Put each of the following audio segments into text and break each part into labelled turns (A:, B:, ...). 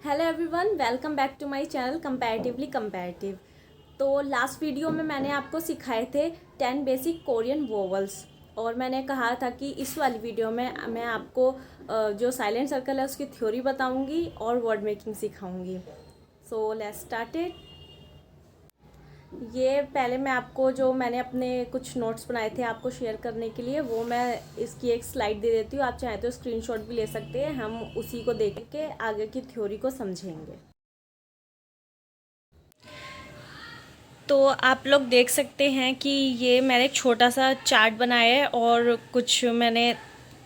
A: Hello everyone, welcome back to my channel comparatively comparative. तो last video में मैंने आपको सिखाए थे 10 बेसिक कोरियन वोवल्स और मैंने कहा था कि इस वाली वीडियो में मैं आपको जो साइलेंट सर्कल है उसकी थ्योरी बताऊंगी और वर्ड मेकिंग सिखाऊंगी। So let's start it. ये पहले मैं आपको जो मैंने अपने कुछ नोट्स बनाए थे आपको शेयर करने के लिए, वो मैं इसकी एक स्लाइड दे देती हूँ। आप चाहें तो स्क्रीनशॉट भी ले सकते हैं, हम उसी को देख के आगे की थ्योरी को समझेंगे। तो आप लोग देख सकते हैं कि ये मैंने एक छोटा सा चार्ट बनाया है और कुछ मैंने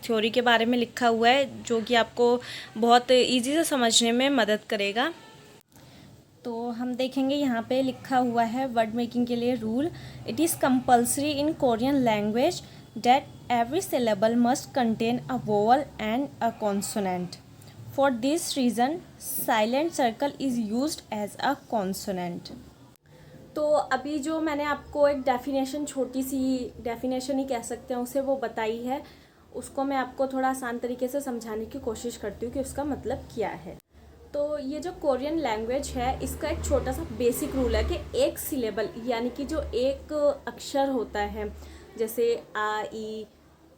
A: थ्योरी के बारे में लिखा हुआ है जो कि आपको बहुत इजी से समझने में मदद करेगा। तो हम देखेंगे यहाँ पे लिखा हुआ है वर्ड मेकिंग के लिए rule. It is compulsory in Korean language that every syllable must contain a vowel and a consonant. For this reason silent circle is used as a consonant. तो अभी जो मैंने आपको एक डेफिनेशन, छोटी सी डेफिनेशन ही कह सकते हैं उसे, वो बताई है, उसको मैं आपको थोड़ा आसान तरीके से समझाने की कोशिश करती हूँ कि उसका मतलब क्या है। तो ये जो कोरियन लैंग्वेज है, इसका एक छोटा सा बेसिक रूल है कि एक सिलेबल यानी कि जो एक अक्षर होता है, जैसे आ ई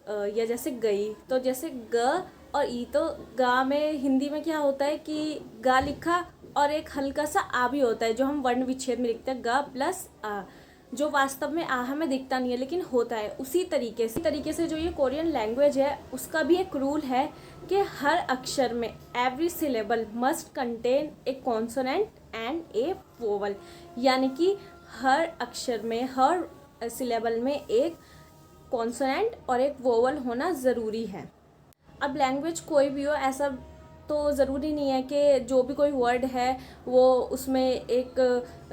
A: या जैसे गई, तो जैसे ग और ई, तो गा में हिंदी में क्या होता है कि गा लिखा और एक हल्का सा आ भी होता है जो हम वर्ण विच्छेद में लिखते हैं, ग प्लस आ, जो वास्तव में आ हमें दिखता नहीं है लेकिन होता है। उसी तरीके से जो ये कोरियन लैंग्वेज है उसका भी एक रूल है कि हर अक्षर में every syllable must contain a consonant and A vowel, यानी कि हर अक्षर में, हर सिलेबल में एक कॉन्सोनेंट और एक वोवल होना ज़रूरी है। अब लैंग्वेज कोई भी हो, ऐसा तो ज़रूरी नहीं है कि जो भी कोई वर्ड है वो उसमें एक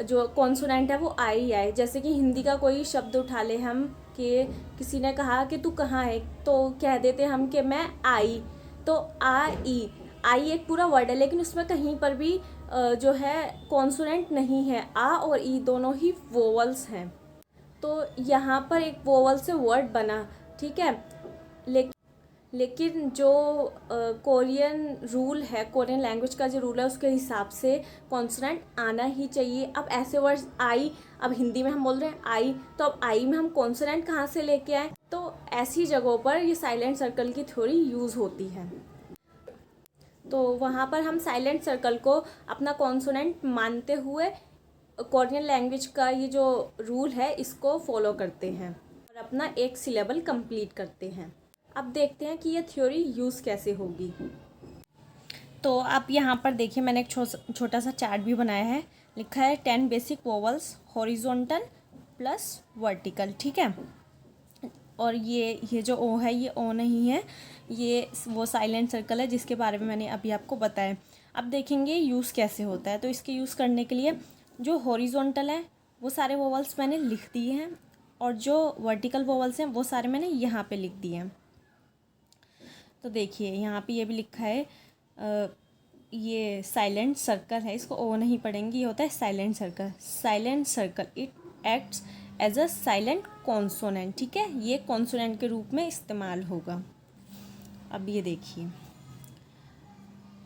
A: जो कॉन्सोनेंट है वो आए ही आए। जैसे कि हिंदी का कोई शब्द उठा ले हम, कि किसी ने कहा कि तू कहाँ है, तो कह देते हम कि मैं आई। तो आई एक पूरा वर्ड है लेकिन उसमें कहीं पर भी जो है कॉन्सोनेंट नहीं है। आ और ई दोनों ही वोवल्स हैं। तो यहाँ पर एक वोवल से वर्ड बना, ठीक है। लेकिन जो कोरियन रूल है, कोरियन लैंग्वेज का जो रूल है, उसके हिसाब से कॉन्सोनेंट आना ही चाहिए। अब ऐसे वर्ड्स आई, अब हिंदी में हम बोल रहे हैं आई, तो अब आई में हम कॉन्सोनेंट कहाँ से लेके आए? तो ऐसी जगहों पर ये साइलेंट सर्कल की थ्योरी यूज़ होती है। तो वहाँ पर हम साइलेंट सर्कल को अपना कॉन्सोनेंट मानते हुए कोरियन लैंग्वेज का ये जो रूल है इसको फॉलो करते हैं और अपना एक सिलेबल कंप्लीट करते हैं। अब देखते हैं कि ये थ्योरी यूज़ कैसे होगी। तो आप यहाँ पर देखिए, मैंने एक छोटा सा चार्ट भी बनाया है। लिखा है 10 basic vowels horizontal plus vertical, ठीक है। और ये जो ओ है, ये ओ नहीं है, ये वो साइलेंट सर्कल है जिसके बारे में मैंने अभी आपको बताया। अब देखेंगे यूज़ कैसे होता है। तो इसके यूज़ करने के लिए जो हॉरिजॉन्टल है वो सारे वोवल्स मैंने लिख दिए हैं और जो वर्टिकल वोवल्स हैं वो सारे मैंने यहाँ पे लिख दिए हैं। तो देखिए यहाँ पे ये भी लिखा है, ये साइलेंट सर्कल है, इसको ओ नहीं पढ़ेंगे, ये होता है silent circle. Silent circle it acts as a silent consonant, ठीक है, ये कॉन्सोनेंट के रूप में इस्तेमाल होगा। अब ये देखिए,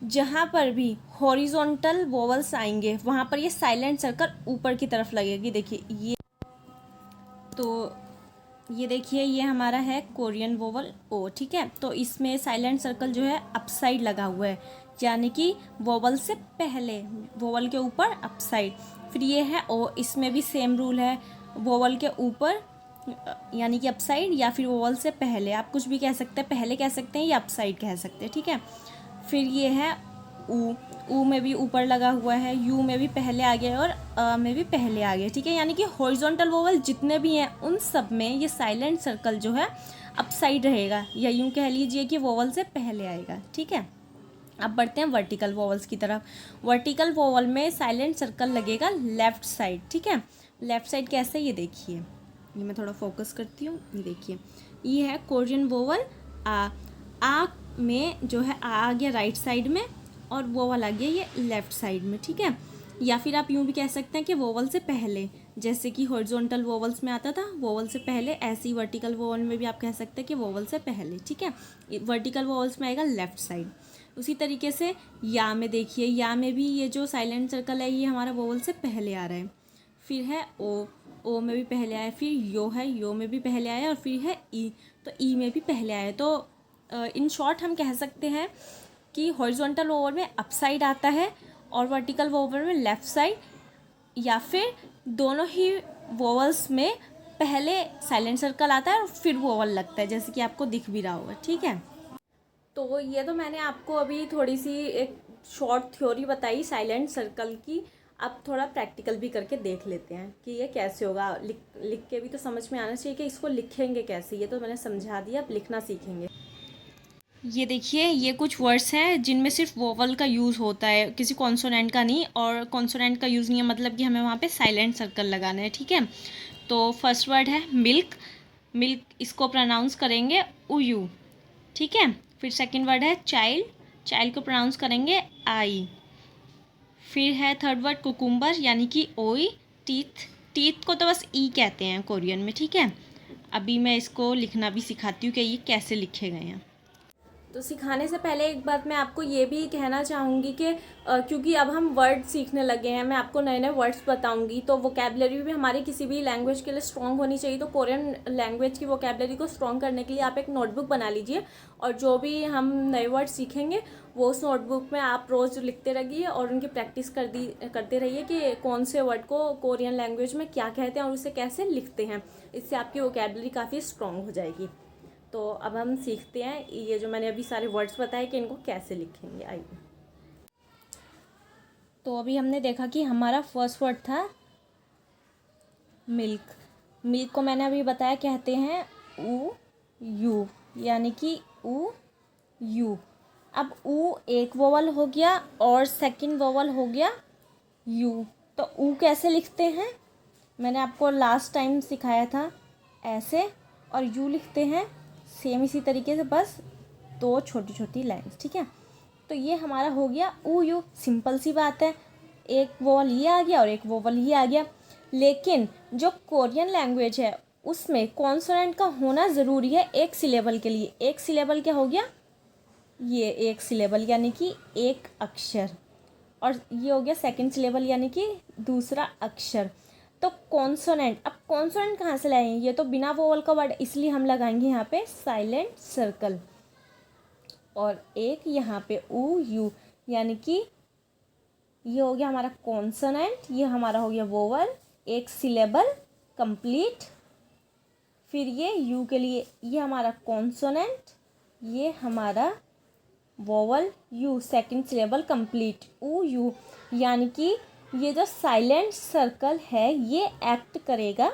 A: जहाँ पर भी हॉरिजॉन्टल वोवल्स आएंगे वहाँ पर ये साइलेंट सर्कल ऊपर की तरफ लगेगी। देखिए ये, तो ये देखिए, ये हमारा है कोरियन वोवल ओ, ठीक है। तो इसमें साइलेंट सर्कल जो है अपसाइड लगा हुआ है, यानी कि वोवल से पहले, वोवल के ऊपर अपसाइड। फिर ये है ओ, इसमें भी सेम रूल है, वोवल के ऊपर यानी कि अपसाइड, या फिर वोवल से पहले, आप कुछ भी कह सकते हैं, पहले कह सकते हैं या अपसाइड कह सकते हैं, ठीक है। फिर ये है ऊ में भी ऊपर लगा हुआ है, यू में भी पहले आ गया और अ में भी पहले आ गया, ठीक है। यानी कि हॉरिजॉन्टल वोवल जितने भी हैं उन सब में ये साइलेंट सर्कल जो है अपसाइड रहेगा, या यूँ कह लीजिए कि वोवल से पहले आएगा, ठीक है। अब बढ़ते हैं वर्टिकल वोवल्स की तरफ। वर्टिकल वोवल में साइलेंट सर्कल लगेगा लेफ्ट साइड, ठीक है। लेफ्ट साइड कैसे, ये देखिए, ये मैं थोड़ा फोकस करती हूँ, ये देखिए, ये है कोरियन वोवल आ में जो है आ गया राइट साइड में और वोवल आ गया ये लेफ्ट साइड में, ठीक है। या फिर आप यूँ भी कह सकते हैं कि वोवल से पहले, जैसे कि हॉरिजॉन्टल वोवल्स में आता था वोवल से पहले, ऐसे ही वर्टिकल वोवल में भी आप कह सकते हैं कि वोवल से पहले, ठीक है। वर्टिकल वोवल्स में आएगा लेफ्ट साइड। उसी तरीके से या में देखिए, या में भी ये जो साइलेंट सर्कल है ये हमारा वोवल से पहले आ रहा है। फिर है ओ में भी पहले आया, फिर यो है, यो में भी पहले आया, और फिर है ई, तो ई में भी पहले आया। तो इन शॉर्ट हम कह सकते हैं कि हॉरिजॉन्टल वोवल में अप साइड आता है और वर्टिकल वोवल में लेफ़्ट साइड, या फिर दोनों ही वोवल्स में पहले साइलेंट सर्कल आता है और फिर वोवल लगता है, जैसे कि आपको दिख भी रहा होगा। ठीक है, तो ये तो मैंने आपको अभी थोड़ी सी एक शॉर्ट थ्योरी बताई साइलेंट सर्कल की। अब थोड़ा प्रैक्टिकल भी करके देख लेते हैं कि ये कैसे होगा। लिख के भी तो समझ में आना चाहिए कि इसको लिखेंगे कैसे। ये तो मैंने समझा दिया, अब लिखना सीखेंगे। ये देखिए, ये कुछ वर्ड्स हैं जिनमें सिर्फ वोवल का यूज़ होता है, किसी कॉन्सोनेंट का नहीं, और कॉन्सोनेंट का यूज़ नहीं है, मतलब कि हमें वहाँ पे साइलेंट सर्कल लगाना है। ठीक है, तो फर्स्ट वर्ड है मिल्क। मिल्क इसको प्रोनाउंस करेंगे उयू। ठीक है, फिर सेकंड वर्ड है चाइल्ड। चाइल्ड को प्रोनाउंस करेंगे आई। फिर है थर्ड वर्ड कुकुम्बर, यानी कि ओई। टीथ, टीथ को तो बस ई कहते हैं कोरियन में। ठीक है, अभी मैं इसको लिखना भी सिखाती हूँ कि ये कैसे लिखे गए हैं। तो सिखाने से पहले एक बात मैं आपको ये भी कहना चाहूँगी कि क्योंकि अब हम वर्ड सीखने लगे हैं, मैं आपको नए नए वर्ड्स बताऊँगी, तो वोकेबलरी भी हमारी किसी भी लैंग्वेज के लिए स्ट्रॉन्ग होनी चाहिए। तो कोरियन लैंग्वेज की वोकेबलरी को स्ट्रॉन्ग करने के लिए आप एक नोटबुक बना लीजिए, और जो भी हम नए वर्ड सीखेंगे वो उस नोटबुक में आप रोज़ लिखते रहिए और उनकी प्रैक्टिस करते रहिए कि कौन से वर्ड को कोरियन लैंग्वेज में क्या कहते हैं और उसे कैसे लिखते हैं। इससे आपकी वोकेबलरी काफ़ी स्ट्रॉन्ग हो जाएगी। तो अब हम सीखते हैं ये जो मैंने अभी सारे वर्ड्स बताए कि इनको कैसे लिखेंगे। आइए, तो अभी हमने देखा कि हमारा फर्स्ट वर्ड था मिल्क। मिल्क को मैंने अभी बताया कहते हैं ऊ यू, यानी कि ऊ यू। अब ऊ एक वोवल हो गया और सेकंड वोवल हो गया यू, तो ऊ कैसे लिखते हैं मैंने आपको लास्ट टाइम सिखाया था ऐसे, और यू लिखते हैं सेम इसी तरीके से, बस दो छोटी छोटी लाइन्स। ठीक है, तो ये हमारा हो गया ऊ यू। सिंपल सी बात है, एक वोवल ये आ गया और एक वोवल ये आ गया। लेकिन जो कोरियन लैंग्वेज है उसमें कॉन्सोनेंट का होना ज़रूरी है एक सिलेबल के लिए। एक सिलेबल क्या हो गया, ये एक सिलेबल यानी कि एक अक्षर, और ये हो गया सेकंड सिलेबल यानी कि दूसरा अक्षर। तो कॉन्सोनेंट, अब कॉन्सोनेंट कहाँ से लाएंगे, ये तो बिना वोवल का वर्ड, इसलिए हम लगाएंगे यहाँ पे साइलेंट सर्कल, और एक यहाँ पे ऊ यू, यानी कि ये हो गया हमारा कॉन्सोनेंट, ये हमारा हो गया वोवल, एक सिलेबल कंप्लीट। फिर ये यू के लिए ये हमारा कॉन्सोनेंट, ये हमारा vowel you, second syllable complete ऊ यू, यानी कि ये जो साइलेंट सर्कल है ये एक्ट करेगा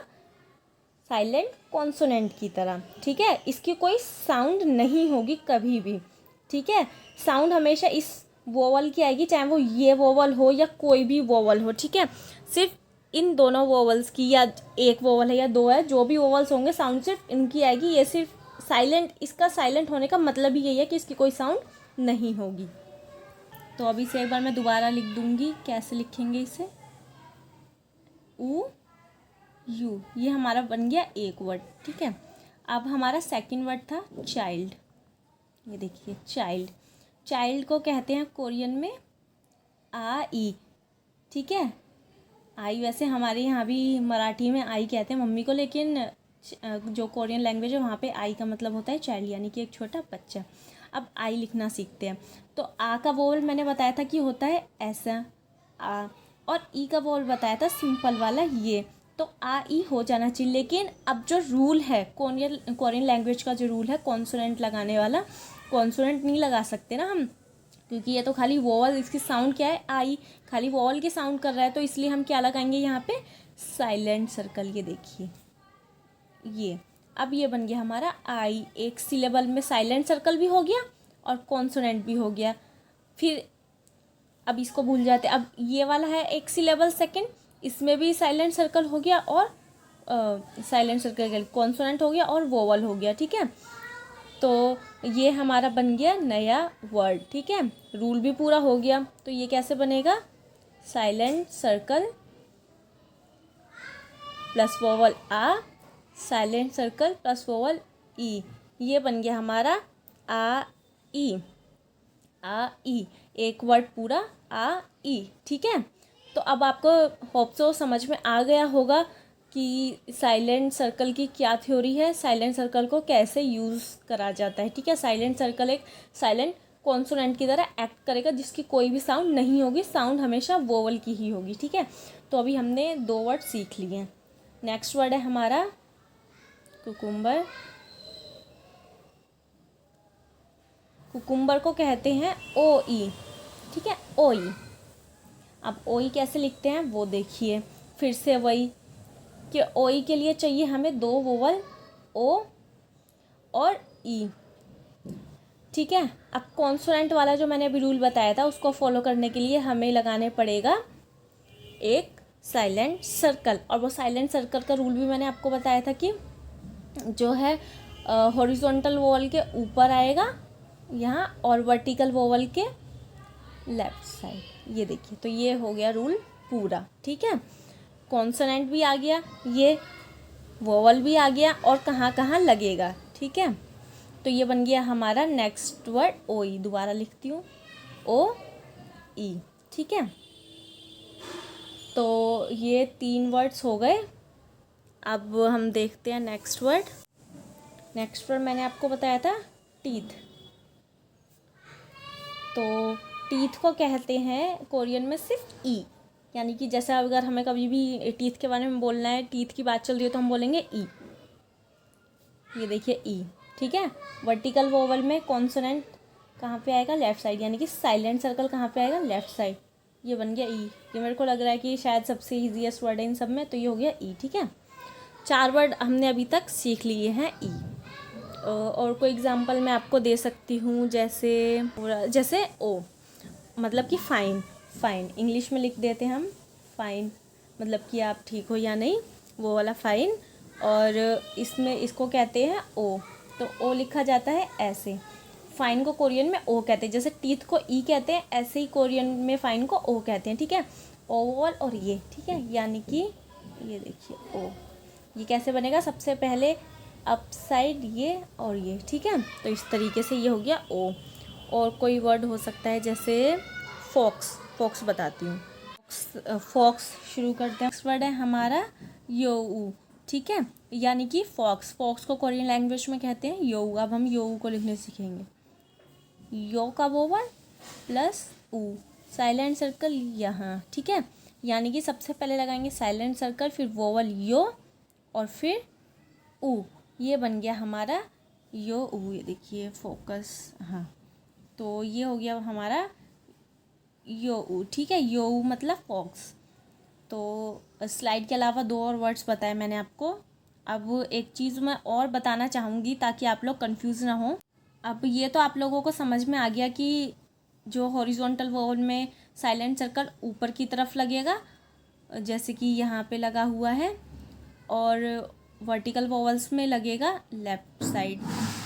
A: साइलेंट कॉन्सोनेंट की तरह। ठीक है, इसकी कोई साउंड नहीं होगी कभी भी। ठीक है, साउंड हमेशा इस वोवल की आएगी, चाहे वो ये वोवल हो या कोई भी वोवल हो। ठीक है, सिर्फ इन दोनों वोवल्स की, या एक वोवल है या दो है, जो भी वोवल्स होंगे साउंड सिर्फ इनकी आएगी। ये सिर्फ साइलेंट, इसका साइलेंट होने का मतलब ही यही है कि इसकी कोई साउंड नहीं होगी। तो अभी से एक बार मैं दोबारा लिख दूंगी, कैसे लिखेंगे इसे, ऊ यू, ये हमारा बन गया एक वर्ड। ठीक है, अब हमारा सेकंड वर्ड था चाइल्ड। ये देखिए चाइल्ड, चाइल्ड को कहते हैं कोरियन में आई। ठीक है, आई वैसे हमारे यहाँ भी मराठी में आई कहते हैं मम्मी को, लेकिन जो कोरियन लैंग्वेज है वहाँ पे आई का मतलब होता है चाइल्ड, यानी कि एक छोटा बच्चा। अब आई लिखना सीखते हैं। तो आ का वोवल मैंने बताया था कि होता है ऐसा आ, और ई का वोवल बताया था सिंपल वाला ये, तो आ ई हो जाना चाहिए। लेकिन अब जो रूल है कोरियन लैंग्वेज का, जो रूल है कॉन्सोनेंट लगाने वाला, कॉन्सोनेंट नहीं लगा सकते ना हम, क्योंकि ये तो खाली वोवल, इसकी साउंड क्या है आई, खाली वोवल की साउंड कर रहा है, तो इसलिए हम क्या लगाएंगे यहाँ पे साइलेंट सर्कल। ये देखिए, ये अब ये बन गया हमारा आई, एक सिलेबल में साइलेंट सर्कल भी हो गया और कॉन्सोनेंट भी हो गया। फिर अब इसको भूल जाते, अब ये वाला है एक सिलेबल सेकंड, इसमें भी साइलेंट सर्कल हो गया और साइलेंट सर्कल कॉन्सोनेंट हो गया और वोवल हो गया। ठीक है, तो ये हमारा बन गया नया वर्ड। ठीक है, रूल भी पूरा हो गया। तो ये कैसे बनेगा, साइलेंट सर्कल प्लस वोवल आ, साइलेंट सर्कल प्लस वोवल ई, ये बन गया हमारा आ ई। आ ई, एक वर्ड पूरा आ ई, ठीक है। तो अब आपको होप सो समझ में आ गया होगा कि साइलेंट सर्कल की क्या थ्योरी है, साइलेंट सर्कल को कैसे यूज़ करा जाता है, ठीक है। साइलेंट सर्कल एक साइलेंट कॉन्सोनेंट की तरह एक्ट करेगा जिसकी कोई भी साउंड नहीं होगी, साउंड हमेशा वोवल की ही होगी, ठीक है। तो अभी हमने 2 वर्ड सीख लिए हैं। नेक्स्ट वर्ड है हमारा कुकुम्बर। कुकुम्बर को कहते हैं ओ ई, ठीक है, ओ ई। अब ओ ई कैसे लिखते हैं वो देखिए, फिर से वही कि ओ ई के लिए चाहिए हमें 2 वोवल ओ और ई, ठीक है। अब कॉन्सोनेंट वाला जो मैंने अभी रूल बताया था उसको फॉलो करने के लिए हमें लगाने पड़ेगा एक साइलेंट सर्कल, और वो साइलेंट सर्कल का रूल भी मैंने आपको बताया था कि जो है हॉरिजॉन्टल वोवल के ऊपर आएगा यहाँ और वर्टिकल वोवल के लेफ्ट साइड। ये देखिए, तो ये हो गया रूल पूरा, ठीक है। कॉन्सोनेंट भी आ गया, ये वोवल भी आ गया, और कहाँ कहाँ लगेगा, ठीक है। तो ये बन गया हमारा नेक्स्ट वर्ड ओ ई। दोबारा लिखती हूँ ओ ई, ठीक है। तो ये 3 वर्ड्स हो गए। अब हम देखते हैं नेक्स्ट वर्ड। नेक्स्ट वर्ड मैंने आपको बताया था टीथ। तो टीथ को कहते हैं कोरियन में सिर्फ ई, यानी कि जैसा अगर हमें कभी भी टीथ के बारे में बोलना है, टीथ की बात चल रही है तो हम बोलेंगे ई। ये देखिए ई, ठीक है। वर्टिकल वोवल में कॉन्सोनेंट कहाँ पे आएगा, लेफ्ट साइड, यानी कि साइलेंट सर्कल कहाँ पे आएगा, लेफ्ट साइड। ये बन गया ई। ये मेरे को लग रहा है कि शायद सबसे ईजीएस्ट वर्ड है इन सब में, तो ये हो गया ई, ठीक है। 4 वर्ड हमने अभी तक सीख लिए हैं ई। और कोई एग्जांपल मैं आपको दे सकती हूँ, जैसे ओ मतलब कि फ़ाइन। फ़ाइन इंग्लिश में लिख देते हैं हम, फ़ाइन मतलब कि आप ठीक हो या नहीं, वो वाला फ़ाइन। और इसमें इसको कहते हैं ओ, तो ओ लिखा जाता है ऐसे। फ़ाइन को कोरियन में ओ कहते हैं, जैसे टीथ को ई कहते हैं ऐसे ही कोरियन में फ़ाइन को ओ कहते हैं, ठीक है। ओवल और ये, ठीक है, यानी कि ये देखिए ओ, ये कैसे बनेगा, सबसे पहले अप साइड ये और ये, ठीक है। तो इस तरीके से ये हो गया ओ। और कोई वर्ड हो सकता है जैसे फॉक्स। फॉक्स बताती हूँ, फॉक्स शुरू करते हैं। नेक्स्ट वर्ड है हमारा योऊ, ठीक है, यानी कि फॉक्स। फॉक्स को कोरियन लैंग्वेज में कहते हैं योऊ। अब हम योऊ को लिखने सीखेंगे। यो का वोवल प्लस ऊ, साइलेंट सर्कल यहाँ, ठीक है। यानी कि सबसे पहले लगाएंगे साइलेंट सर्कल, फिर वोवल यो और फिर ऊ। ये बन गया हमारा यो ऊ। ये देखिए फोकस, हाँ, तो ये हो गया हमारा यो ऊ, ठीक है। यो ऊ मतलब फॉक्स। तो स्लाइड के अलावा 2 और वर्ड्स बताए मैंने आपको। अब एक चीज़ मैं और बताना चाहूँगी ताकि आप लोग कंफ्यूज ना हो। अब ये तो आप लोगों को समझ में आ गया कि जो हॉरिजॉन्टल वोवल में साइलेंट सर्कल ऊपर की तरफ लगेगा, जैसे कि यहाँ पे लगा हुआ है, और वर्टिकल वोवल्स में लगेगा लेफ़्ट साइड।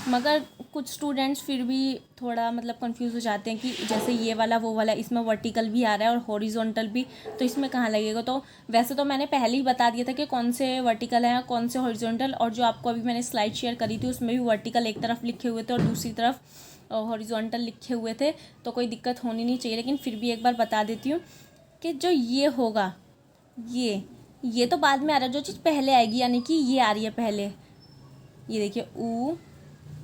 A: मगर कुछ स्टूडेंट्स फिर भी थोड़ा मतलब कंफ्यूज हो जाते हैं कि जैसे ये वाला वो वाला, इसमें वर्टिकल भी आ रहा है और हॉरिजॉन्टल भी, तो इसमें कहाँ लगेगा। तो वैसे तो मैंने पहले ही बता दिया था कि कौन से वर्टिकल है कौन से हॉरिजॉन्टल, और जो आपको अभी मैंने स्लाइड शेयर करी थी उसमें भी वर्टिकल एक तरफ लिखे हुए थे और दूसरी तरफ हॉरिजॉन्टल लिखे हुए थे, तो कोई दिक्कत होनी नहीं चाहिए। लेकिन फिर भी एक बार बता देती हूँ कि जो ये होगा, ये तो बाद में आ रहा है, जो चीज़ पहले आएगी, यानी कि ये आ रही है पहले। ये देखिए ऊ,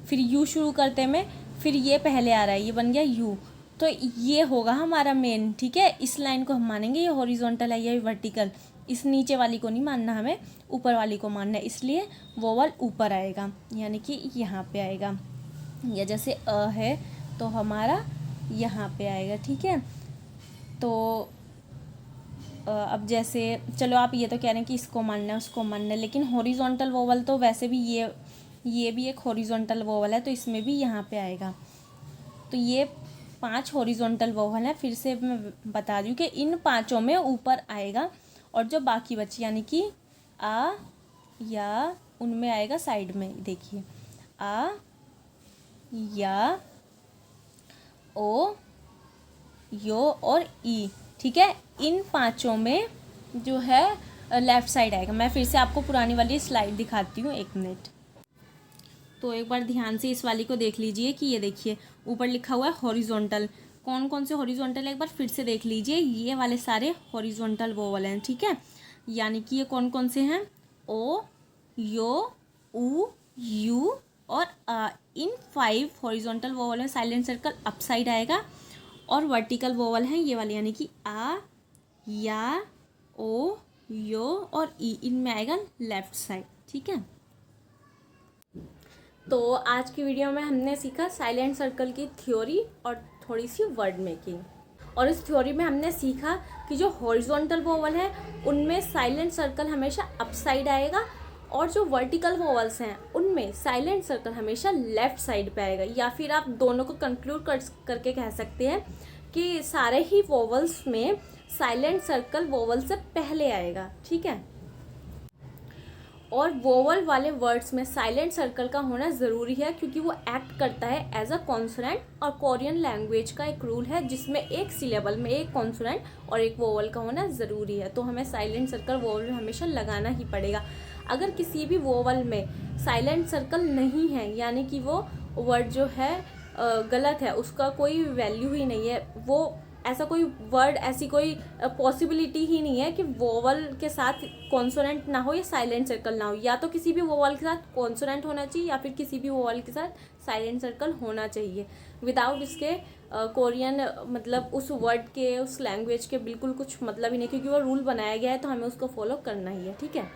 A: फिर यू शुरू करते में, फिर ये पहले आ रहा है, ये बन गया यू। तो ये होगा हमारा मेन, ठीक है। इस लाइन को हम मानेंगे ये हॉरिजॉन्टल है या वर्टिकल। इस नीचे वाली को नहीं मानना, हमें ऊपर वाली को मानना है, इसलिए वोवल ऊपर आएगा, यानी कि यहाँ पे आएगा। या जैसे अ है तो हमारा यहाँ पे आएगा, ठीक है। तो अब जैसे चलो आप ये तो कह रहे हैं कि इसको मानना है उसको मानना है, लेकिन हॉरिजॉन्टल वोवल तो वैसे भी ये भी एक हॉरिजॉन्टल वोवल है, तो इसमें भी यहाँ पे आएगा। तो ये 5 हॉरिजॉन्टल वोवल है। फिर से मैं बता दूँ कि इन 5 में ऊपर आएगा, और जो बाकी बची यानी कि आ या, उनमें आएगा साइड में। देखिए आ या, ओ, यो और ई, ठीक है। इन 5 में जो है लेफ़्ट साइड आएगा। मैं फिर से आपको पुरानी वाली स्लाइड दिखाती हूँ, 1 मिनट। तो एक बार ध्यान से इस वाली को देख लीजिए कि ये देखिए ऊपर लिखा हुआ है हॉरिजॉन्टल, कौन कौन से हॉरिजॉन्टल, एक बार फिर से देख लीजिए, ये वाले सारे हॉरिजॉन्टल वोवल हैं, ठीक है। यानी कि ये कौन कौन से हैं, ओ, यो, ऊ, यू और आ। इन 5 हॉरिजॉन्टल वोवल में साइलेंट सर्कल अप साइड आएगा, और वर्टिकल वोवल हैं ये वाले, यानी कि आ, या, ओ, यो और ई, इनमें आएगा लेफ्ट साइड, ठीक है। तो आज की वीडियो में हमने सीखा साइलेंट सर्कल की थ्योरी और थोड़ी सी वर्ड मेकिंग। और इस थ्योरी में हमने सीखा कि जो हॉरिजॉन्टल वोवल है उनमें साइलेंट सर्कल हमेशा अप साइड आएगा, और जो वर्टिकल वोवल्स हैं उनमें साइलेंट सर्कल हमेशा लेफ्ट साइड पे आएगा। या फिर आप दोनों को कंक्लूड करके कह सकते हैं कि सारे ही वोवल्स में साइलेंट सर्कल वोवल से पहले आएगा, ठीक है। और वोवल वाले वर्ड्स में साइलेंट सर्कल का होना ज़रूरी है, क्योंकि वो एक्ट करता है एज अ कॉन्सोनेंट। और कोरियन लैंग्वेज का एक रूल है जिसमें एक सिलेबल में एक कॉन्सोनेंट और एक वोवल का होना ज़रूरी है, तो हमें साइलेंट सर्कल वोवल में हमेशा लगाना ही पड़ेगा। अगर किसी भी वोवल में साइलेंट सर्कल नहीं है, यानी कि वो वर्ड जो है गलत है, उसका कोई वैल्यू ही नहीं है, वो ऐसा कोई वर्ड, ऐसी कोई पॉसिबिलिटी ही नहीं है कि वोवल के साथ कॉन्सोनेंट ना हो या साइलेंट सर्कल ना हो। या तो किसी भी वोवल के साथ कॉन्सोनेंट होना चाहिए या फिर किसी भी वोवल के साथ साइलेंट सर्कल होना चाहिए। विदाउट इसके कोरियन मतलब उस वर्ड के, उस लैंग्वेज के बिल्कुल कुछ मतलब ही नहीं, क्योंकि वो रूल बनाया गया है तो हमें उसको फॉलो करना ही है, ठीक है।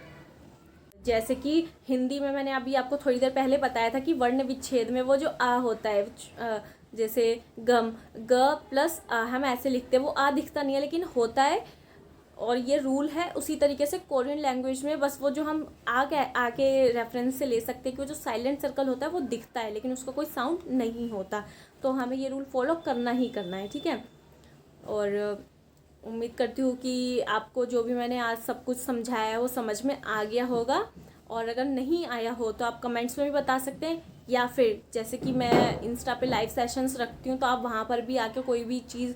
A: जैसे कि हिंदी में मैंने अभी आपको थोड़ी देर पहले बताया था कि वर्ण विच्छेद में वो जो आ होता है, जैसे गम, ग प्लस आ, हम ऐसे लिखते हैं, वो आ दिखता नहीं है लेकिन होता है, और ये रूल है। उसी तरीके से कोरियन लैंग्वेज में बस वो जो हम आके रेफरेंस से ले सकते हैं कि वो जो साइलेंट सर्कल होता है वो दिखता है लेकिन उसका कोई साउंड नहीं होता, तो हमें ये रूल फॉलो करना ही करना है, ठीक है। और उम्मीद करती हूँ कि आपको जो भी मैंने आज सब कुछ समझाया है वो समझ में आ गया होगा, और अगर नहीं आया हो तो आप कमेंट्स में भी बता सकते हैं, या फिर जैसे कि मैं इंस्टा पे लाइव सेशंस रखती हूँ तो आप वहाँ पर भी आके कोई भी चीज़,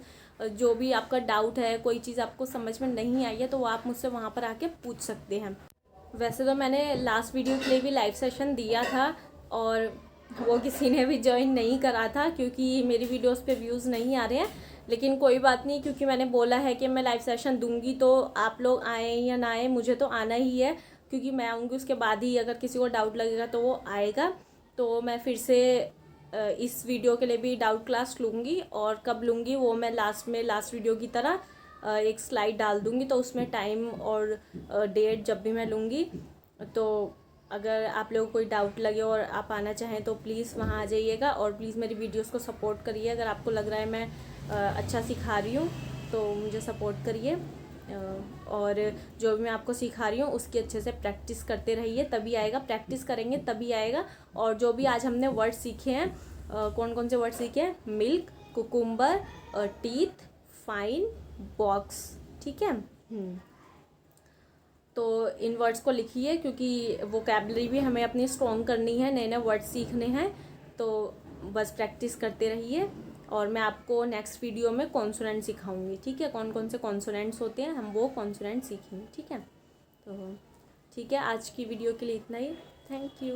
A: जो भी आपका डाउट है, कोई चीज़ आपको समझ में नहीं आई है तो वो आप मुझसे वहाँ पर आके पूछ सकते हैं। वैसे तो मैंने लास्ट वीडियो के लिए भी लाइव सेशन दिया था, और वो किसी ने भी ज्वाइन नहीं करा था क्योंकि मेरी वीडियोस पे व्यूज़ नहीं आ रहे हैं। लेकिन कोई बात नहीं, क्योंकि मैंने बोला है कि मैं लाइव सेशन दूंगी, तो आप लोग आएँ या ना आएँ मुझे तो आना ही है, क्योंकि मैं आऊँगी उसके बाद ही अगर किसी को डाउट लगेगा तो वो आएगा। तो मैं फिर से इस वीडियो के लिए भी डाउट क्लास लूँगी, और कब लूँगी वो मैं लास्ट वीडियो की तरह एक स्लाइड डाल दूँगी, तो उसमें टाइम और डेट जब भी मैं लूँगी। तो अगर आप लोगों को कोई डाउट लगे और आप आना चाहें तो प्लीज़ वहाँ आ जाइएगा, और प्लीज़ मेरी वीडियोस को सपोर्ट करिए। अगर आपको लग रहा है मैं अच्छा सिखा रही हूँ तो मुझे सपोर्ट करिए, और जो भी मैं आपको सिखा रही हूँ उसकी अच्छे से प्रैक्टिस करते रहिए, तभी आएगा। प्रैक्टिस करेंगे तभी आएगा। और जो भी आज हमने वर्ड सीखे हैं, कौन कौन से वर्ड सीखे हैं, milk, cucumber, teeth, fine, box, ठीक है। तो इन वर्ड्स को लिखिए, क्योंकि वोकैबुलरी भी हमें अपनी स्ट्रॉन्ग करनी है, नए नए वर्ड्स सीखने हैं, तो बस प्रैक्टिस करते रहिए। और मैं आपको नेक्स्ट वीडियो में कॉन्सोनेंट सिखाऊंगी, ठीक है। कौन कौन से कॉन्सोनेंट्स होते हैं हम वो कॉन्सोनेंट सीखेंगे, ठीक है। तो ठीक है, आज की वीडियो के लिए इतना ही। Thank you.